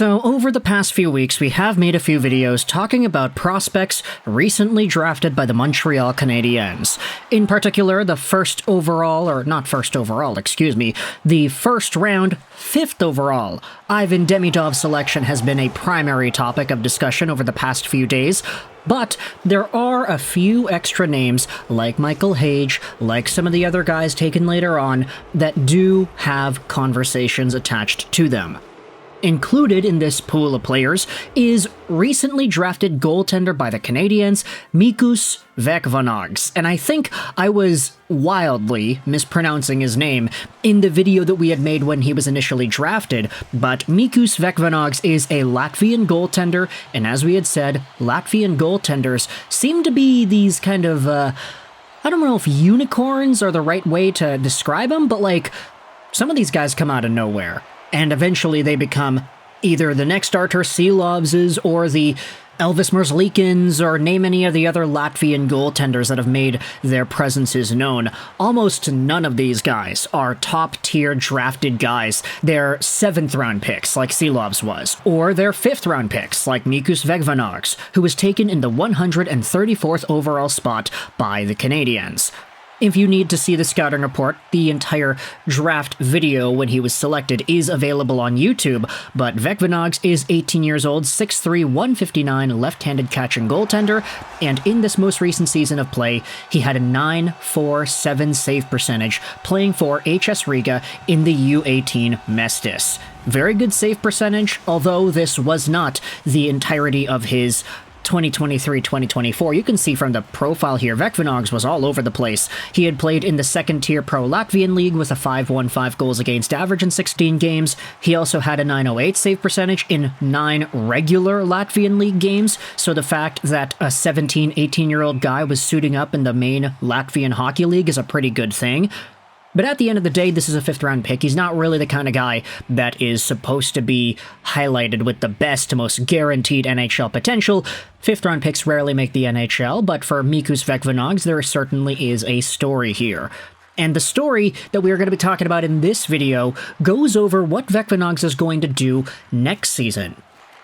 So, over the past few weeks, we have made a few videos talking about prospects recently drafted by the Montreal Canadiens. In particular, the first round, 5th overall, Ivan Demidov's selection has been a primary topic of discussion over the past few days, but there are a few extra names, like Michael Hage, like some of the other guys taken later on, that do have conversations attached to them. Included in this pool of players is recently drafted goaltender by the Canadiens, Mikus Vecvanags, and I think I was wildly mispronouncing his name in the video that we had made when he was initially drafted, but Mikus Vecvanags is a Latvian goaltender, and as we had said, Latvian goaltenders seem to be these kind of, I don't know if unicorns are the right way to describe them, but like, some of these guys come out of nowhere. And eventually they become either the next Artur Silayevs or the Elvis Merzlikins, or name any of the other Latvian goaltenders that have made their presences known. Almost none of these guys are top-tier drafted guys. They're 7th-round picks, like Silayevs was, or they're 5th-round picks, like Mikus Vecvanags, who was taken in the 134th overall spot by the Canadiens. If you need to see the scouting report, the entire draft video when he was selected is available on YouTube, but Vecvanags is 18 years old, 6'3", 159, left-handed catching goaltender, and in this most recent season of play, he had a .947 save percentage, playing for HS Riga in the U18 Mestis. Very good save percentage, although this was not the entirety of his 2023-2024. You can see from the profile here, Vecvanags was all over the place. He had played in the second-tier Pro Latvian League with a .515 goals against average in 16 games. He also had a .908 save percentage in 9 regular Latvian League games, so the fact that a 17, 18-year-old guy was suiting up in the main Latvian Hockey League is a pretty good thing. But at the end of the day, this is a 5th-round pick. He's not really the kind of guy that is supposed to be highlighted with the best, most guaranteed NHL potential. 5th-round picks rarely make the NHL, but for Mikus Vecvanags, there certainly is a story here. And the story that we are going to be talking about in this video goes over what Vecvanags is going to do next season.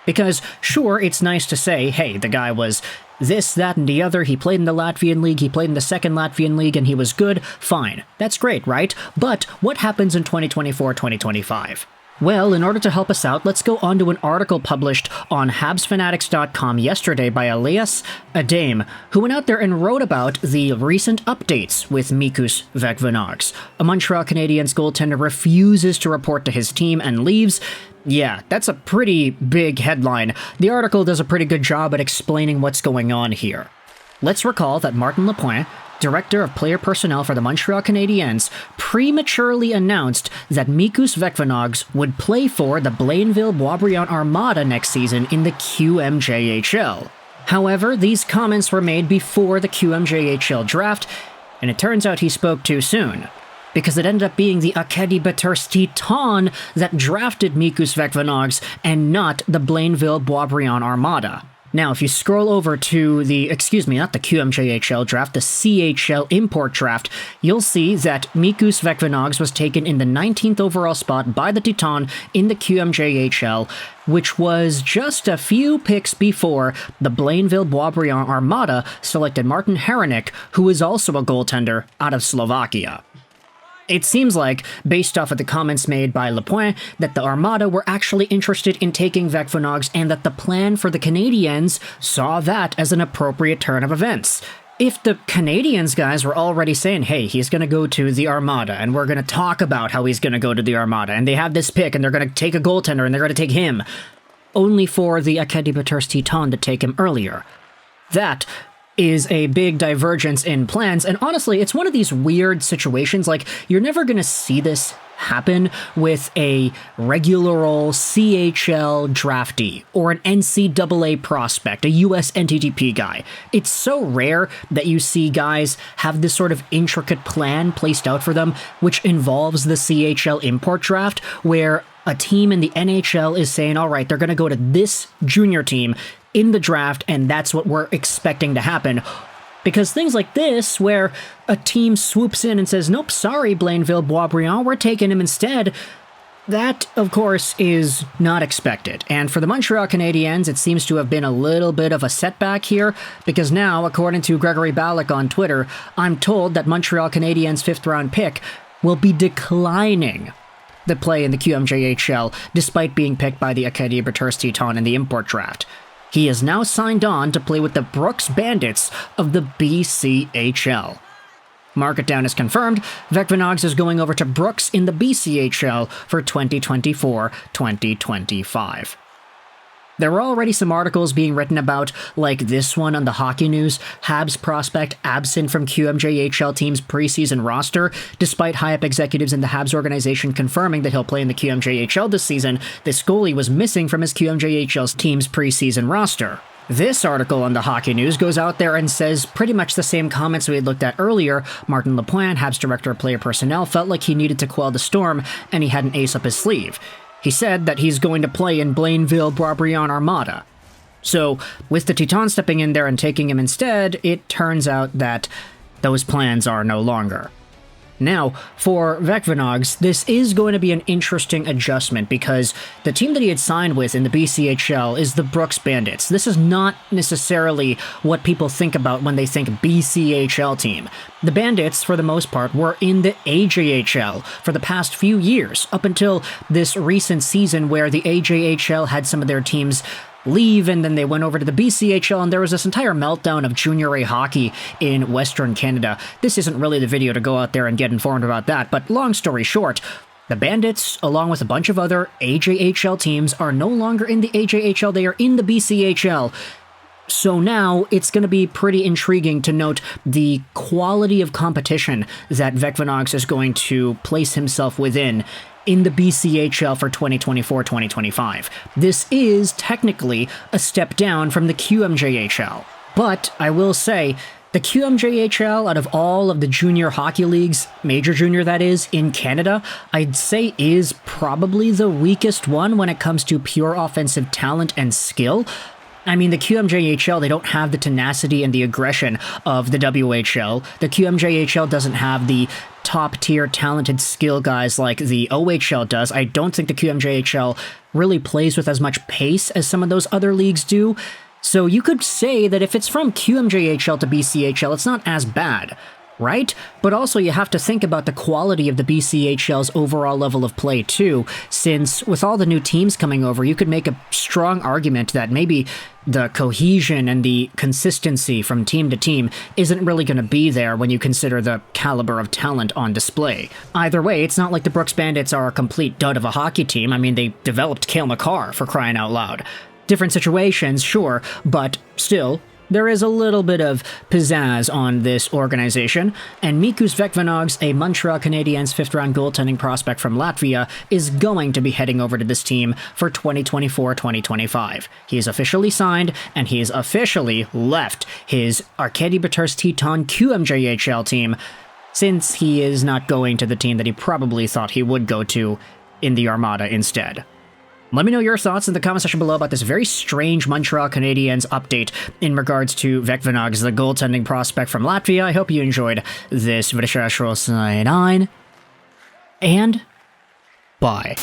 Because, sure, it's nice to say, hey, the guy was this, that, and the other, he played in the Latvian League, he played in the second Latvian League, and he was good, fine. That's great, right? But what happens in 2024-2025? Well, in order to help us out, let's go on to an article published on HabsFanatics.com yesterday by Elias Adame, who went out there and wrote about the recent updates with Mikus Vecvanags. A Montreal Canadiens goaltender refuses to report to his team and leaves. Yeah, that's a pretty big headline. The article does a pretty good job at explaining what's going on here. Let's recall that Martin Lapointe, director of player personnel for the Montreal Canadiens, prematurely announced that Mikus Vecvanags would play for the Blainville-Boisbriand Armada next season in the QMJHL. However, these comments were made before the QMJHL draft, and it turns out he spoke too soon, because it ended up being the Acadie Bathurst Titan that drafted Mikus Vecvanags and not the Blainville-Boisbriand Armada. Now, if you scroll over to not the QMJHL draft, the CHL import draft, you'll see that Mikus Vecvanags was taken in the 19th overall spot by the Titan in the QMJHL, which was just a few picks before the Blainville-Boisbriand Armada selected Martin Hrenak, who is also a goaltender out of Slovakia. It seems like, based off of the comments made by Lapointe, that the Armada were actually interested in taking Vecvanags and that the plan for the Canadiens saw that as an appropriate turn of events. If the Canadiens guys were already saying, hey, he's going to go to the Armada, and we're going to talk about how he's going to go to the Armada, and they have this pick, and they're going to take a goaltender, and they're going to take him, only for the Acadie Bathurst Titan to take him earlier. That is a big divergence in plans, and honestly, it's one of these weird situations, like, you're never gonna see this happen with a regular old CHL draftee, or an NCAA prospect, a US NTDP guy. It's so rare that you see guys have this sort of intricate plan placed out for them, which involves the CHL import draft, where a team in the NHL is saying, all right, they're gonna go to this junior team in the draft, and that's what we're expecting to happen. Because things like this, where a team swoops in and says, nope, sorry, Blainville-Boisbriand, we're taking him instead, That, of course, is not expected, and for the Montreal Canadiens, it seems to have been a little bit of a setback here, because now, according to Gregory Ballack on Twitter, I'm told that Montreal Canadiens' 5th-round pick will be declining the play in the QMJHL, despite being picked by the Acadie Berters-Teton in the import draft. He is now signed on to play with the Brooks Bandits of the BCHL. Mark it down as confirmed, Vecvanags is going over to Brooks in the BCHL for 2024-2025. There were already some articles being written about, like this one on the Hockey News, Habs prospect absent from QMJHL team's preseason roster. Despite high-up executives in the Habs organization confirming that he'll play in the QMJHL this season, this goalie was missing from his QMJHL's team's preseason roster. This article on the Hockey News goes out there and says pretty much the same comments we had looked at earlier. Martin Lapointe, Habs Director of Player Personnel, felt like he needed to quell the storm, and he had an ace up his sleeve. He said that he's going to play in Blainville-Boisbriand Armada. So, with the Teton stepping in there and taking him instead, it turns out that those plans are no longer. Now, for Vecvanags, this is going to be an interesting adjustment because the team that he had signed with in the BCHL is the Brooks Bandits. This is not necessarily what people think about when they think BCHL team. The Bandits, for the most part, were in the AJHL for the past few years, up until this recent season where the AJHL had some of their teams leave, and then they went over to the BCHL, and there was this entire meltdown of Junior A hockey in Western Canada. This isn't really the video to go out there and get informed about that, but long story short, the Bandits, along with a bunch of other AJHL teams, are no longer in the AJHL, they are in the BCHL. So now, it's going to be pretty intriguing to note the quality of competition that Vecvanags is going to place himself within in the BCHL for 2024-2025. This is technically a step down from the QMJHL. But I will say, the QMJHL, out of all of the junior hockey leagues, major junior that is, in Canada, I'd say is probably the weakest one when it comes to pure offensive talent and skill. I mean, the QMJHL, they don't have the tenacity and the aggression of the WHL. The QMJHL doesn't have the top-tier talented skill guys like the OHL does. I don't think the QMJHL really plays with as much pace as some of those other leagues do. So you could say that if it's from QMJHL to BCHL, it's not as bad, right? But also you have to think about the quality of the BCHL's overall level of play too, since with all the new teams coming over, you could make a strong argument that maybe the cohesion and the consistency from team to team isn't really going to be there when you consider the caliber of talent on display. Either way, it's not like the Brooks Bandits are a complete dud of a hockey team. I mean, they developed Cale Makar, for crying out loud. Different situations, sure, but still, there is a little bit of pizzazz on this organization, and Mikus Vecvanags, a Montreal Canadiens 5th-round goaltending prospect from Latvia, is going to be heading over to this team for 2024-2025. He is officially signed, and he has officially left his Acadie Berters-Teton QMJHL team, since he is not going to the team that he probably thought he would go to in the Armada instead. Let me know your thoughts in the comment section below about this very strange Montreal Canadiens update in regards to Vecvanags, the goaltending prospect from Latvia. I hope you enjoyed this video. And bye.